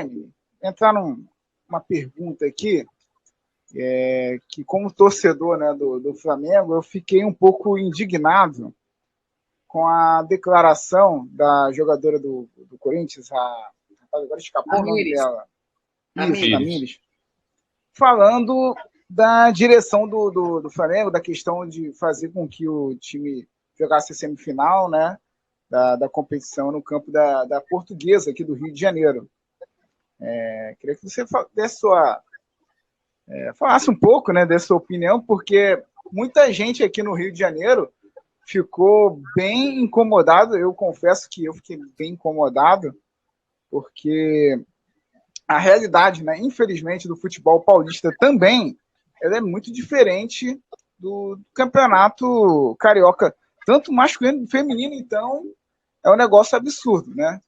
Emily, entrar numa pergunta aqui, que como torcedor, né, do Flamengo, eu fiquei um pouco indignado com a declaração da jogadora do Corinthians, agora escapou o nome Tamires. dela, isso, Tamires. Tamires, falando da direção do Flamengo, da questão de fazer com que o time jogasse a semifinal, né, da competição no campo da Portuguesa, aqui do Rio de Janeiro. Queria que você falasse um pouco, né, dessa opinião, porque muita gente aqui no Rio de Janeiro ficou bem incomodado. Eu confesso que eu fiquei bem incomodado, porque a realidade, né, infelizmente, do futebol paulista também, ela é muito diferente do campeonato carioca, tanto masculino como feminino. Então é um negócio absurdo, né?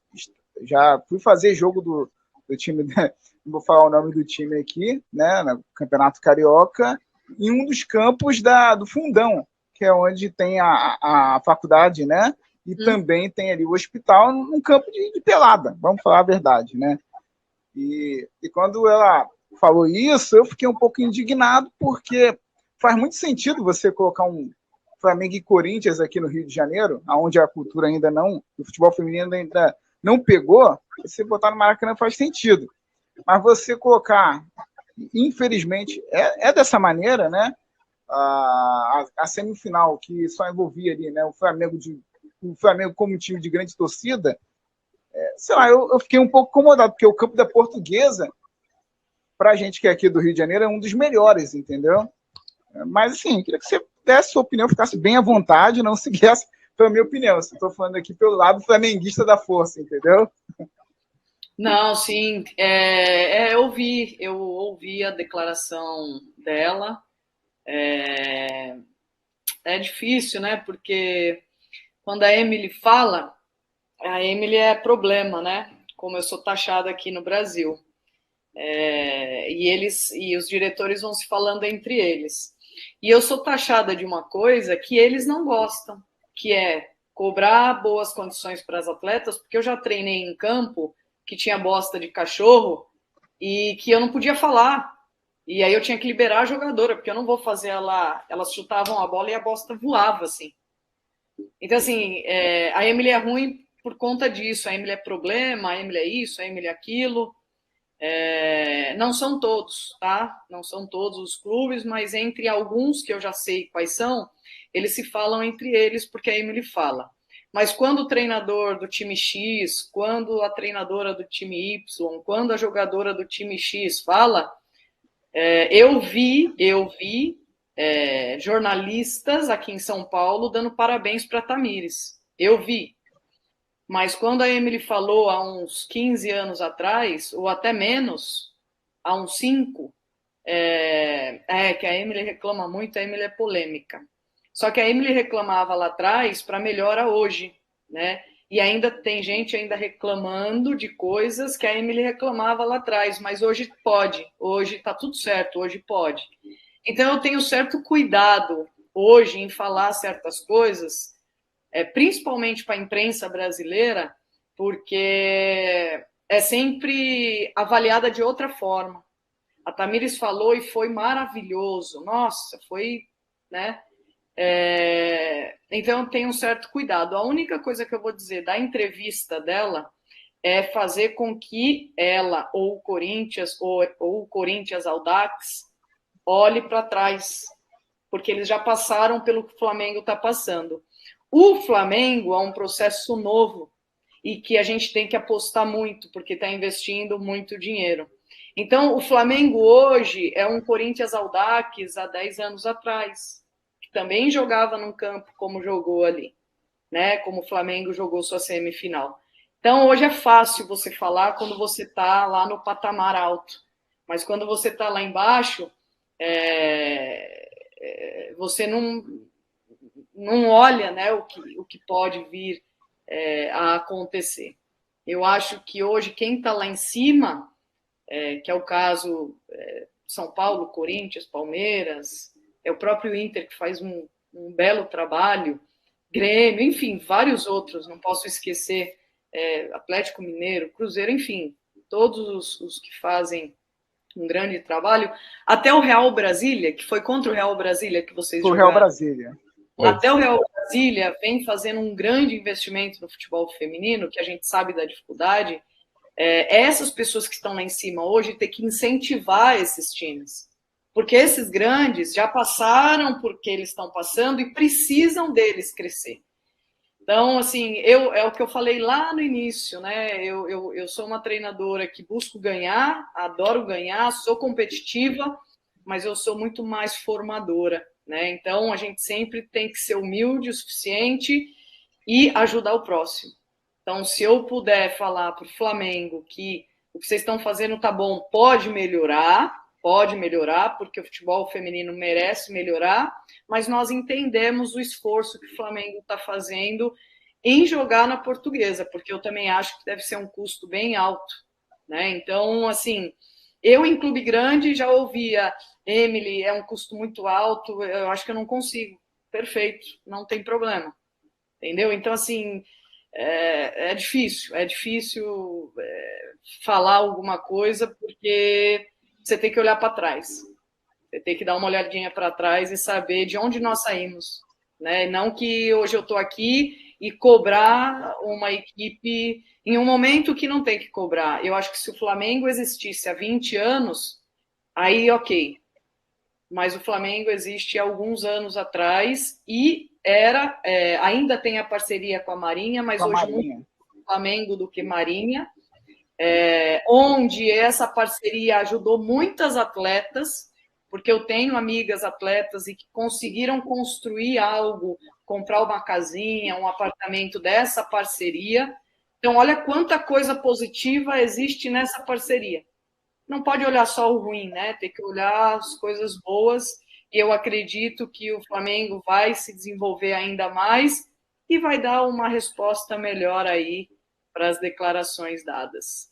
Já fui fazer jogo do time, né? Não vou falar o nome do time aqui, né, no campeonato carioca, em um dos campos do Fundão, que é onde tem a faculdade, né? E também tem ali o hospital, num campo de pelada, vamos falar a verdade, né? E quando ela falou isso, eu fiquei um pouco indignado, porque faz muito sentido você colocar um Flamengo e Corinthians aqui no Rio de Janeiro, onde a cultura ainda não, o futebol feminino ainda não pegou. Você botar no Maracanã faz sentido. Mas você colocar, infelizmente, é dessa maneira, né? A semifinal, que só envolvia ali, né, o Flamengo como time de grande torcida, sei lá, eu fiquei um pouco incomodado, porque o campo da Portuguesa, pra gente que é aqui do Rio de Janeiro, é um dos melhores, entendeu? Mas, assim, queria que você desse sua opinião, ficasse bem à vontade, não seguisse pela minha opinião. Estou falando aqui pelo lado flamenguista da força, entendeu? Não, sim, eu ouvi a declaração dela. É difícil, né? Porque quando a Emily fala, a Emily é problema, né? Como eu sou taxada aqui no Brasil. E os diretores vão se falando entre eles. E eu sou taxada de uma coisa que eles não gostam, que é cobrar boas condições para as atletas, porque eu já treinei em campo que tinha bosta de cachorro e que eu não podia falar. E aí eu tinha que liberar a jogadora, porque eu não vou fazer ela. Elas chutavam a bola e a bosta voava, assim. Então, assim, a Emily é ruim por conta disso. A Emily é problema, a Emily é isso, a Emily é aquilo. Não são todos, tá? Não são todos os clubes, mas entre alguns que eu já sei quais são, eles se falam entre eles porque a Emily fala. Mas quando o treinador do time X, quando a treinadora do time Y, quando a jogadora do time X fala, eu vi jornalistas aqui em São Paulo dando parabéns para a Tamires. Eu vi. Mas quando a Emily falou há uns 15 anos atrás, ou até menos, há uns 5, que a Emily reclama muito, a Emily é polêmica. Só que a Emily reclamava lá atrás para melhora hoje, né? E ainda tem gente ainda reclamando de coisas que a Emily reclamava lá atrás, mas hoje pode, hoje está tudo certo, hoje pode. Então eu tenho certo cuidado hoje em falar certas coisas, principalmente para a imprensa brasileira, porque é sempre avaliada de outra forma. A Tamires falou e foi maravilhoso. Nossa, foi, né? Então tem um certo cuidado. A única coisa que eu vou dizer da entrevista dela é fazer com que ela ou o Corinthians ou o Corinthians Audax olhe para trás, porque eles já passaram pelo que o Flamengo está passando. O Flamengo é um processo novo e que a gente tem que apostar muito, porque está investindo muito dinheiro. Então, o Flamengo hoje é um Corinthians Audax há 10 anos atrás, que também jogava num campo como jogou ali, né? Como o Flamengo jogou sua semifinal. Então, hoje é fácil você falar quando você está lá no patamar alto, mas quando você está lá embaixo, você não olha, né, o que pode vir a acontecer. Eu acho que hoje quem está lá em cima, que é o caso São Paulo, Corinthians, Palmeiras, é o próprio Inter que faz um belo trabalho, Grêmio, enfim, vários outros, não posso esquecer, Atlético Mineiro, Cruzeiro, enfim, todos os que fazem um grande trabalho, até o Real Brasília, que foi contra o Real Brasília que vocês O jogaram. Real Brasília. Até o Real Brasília vem fazendo um grande investimento no futebol feminino, que a gente sabe da dificuldade. Essas pessoas que estão lá em cima hoje têm que incentivar esses times. Porque esses grandes já passaram por que eles estão passando e precisam deles crescer. Então, assim, é o que eu falei lá no início, né? Eu sou uma treinadora que busco ganhar, adoro ganhar, sou competitiva, mas eu sou muito mais formadora, né? Então, a gente sempre tem que ser humilde o suficiente e ajudar o próximo. Então, se eu puder falar para o Flamengo que o que vocês estão fazendo tá bom, pode melhorar, porque o futebol feminino merece melhorar, mas nós entendemos o esforço que o Flamengo está fazendo em jogar na Portuguesa, porque eu também acho que deve ser um custo bem alto, né? Então, assim, eu em clube grande já ouvia, Emily, é um custo muito alto, eu acho que eu não consigo. Perfeito, não tem problema, entendeu? Então, assim, é difícil falar alguma coisa, porque você tem que olhar para trás. Você tem que dar uma olhadinha para trás e saber de onde nós saímos, né? Não que hoje eu estou aqui e cobrar uma equipe em um momento que não tem que cobrar. Eu acho que se o Flamengo existisse há 20 anos, aí ok. Mas o Flamengo existe há alguns anos atrás e ainda tem a parceria com a Marinha, mas hoje muito mais Flamengo do que Marinha, onde essa parceria ajudou muitas atletas, porque eu tenho amigas atletas e que conseguiram construir algo, comprar uma casinha, um apartamento dessa parceria. Então, olha quanta coisa positiva existe nessa parceria. Não pode olhar só o ruim, né? Tem que olhar as coisas boas. E eu acredito que o Flamengo vai se desenvolver ainda mais e vai dar uma resposta melhor aí para as declarações dadas.